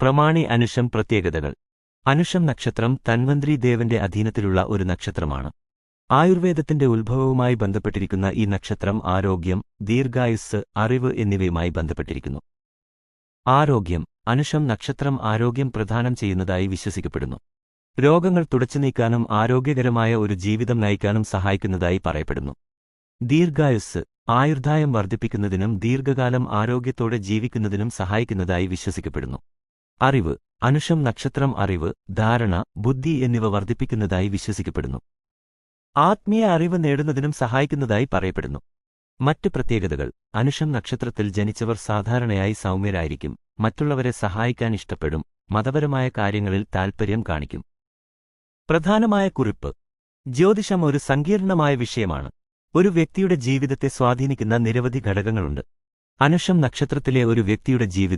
പ്രമാണി അനുഷം പ്രത്യേകതകൾ. അനുഷം നക്ഷത്രം ധന്വന്ത്രി ദേവന്റെ അധീനത്തിലുള്ള ഒരു നക്ഷത്രമാണ്. ആയുർവേദത്തിന്റെ ഉത്ഭവവുമായി ബന്ധപ്പെട്ടിരിക്കുന്ന ഈ നക്ഷത്രം ആരോഗ്യം, ദീർഘായുസ്സ്, അറിവ് എന്നിവയുമായി ബന്ധപ്പെട്ടിരിക്കുന്നു. ആരോഗ്യം. അനുഷം നക്ഷത്രം ആരോഗ്യം പ്രദാനം ചെയ്യുന്നതായി വിശ്വസിക്കപ്പെടുന്നു. രോഗങ്ങൾ തുടച്ചുനീക്കാനും ആരോഗ്യകരമായ ഒരു ജീവിതം നയിക്കാനും സഹായിക്കുന്നതായി പറയപ്പെടുന്നു. ദീർഘായുസ്സ്. ആയുർദായം വർദ്ധിപ്പിക്കുന്നതിനും ദീർഘകാലം ആരോഗ്യത്തോടെ ജീവിക്കുന്നതിനും സഹായിക്കുന്നതായി വിശ്വസിക്കപ്പെടുന്നു. അറിവ്. അനുഷം നക്ഷത്രം അറിവ്, ധാരണ, ബുദ്ധി എന്നിവ വർദ്ധിപ്പിക്കുന്നതായി വിശ്വസിക്കപ്പെടുന്നു. ആത്മീയ അറിവ് നേടുന്നതിനും സഹായിക്കുന്നതായി പറയപ്പെടുന്നു. മറ്റ് പ്രത്യേകതകൾ. അനുഷം നക്ഷത്രത്തിൽ ജനിച്ചവർ സാധാരണയായി സൗമ്യരായിരിക്കും, മറ്റുള്ളവരെ സഹായിക്കാൻ ഇഷ്ടപ്പെടും, മതപരമായ കാര്യങ്ങളിൽ താൽപ്പര്യം കാണിക്കും. പ്രധാനമായ കുറിപ്പ്. ജ്യോതിഷം ഒരു സങ്കീർണമായ വിഷയമാണ്. ഒരു വ്യക്തിയുടെ ജീവിതത്തെ സ്വാധീനിക്കുന്ന നിരവധി ഘടകങ്ങളുണ്ട്. അനുഷം നക്ഷത്രത്തിലെ ഒരു വ്യക്തിയുടെ ജീവിതം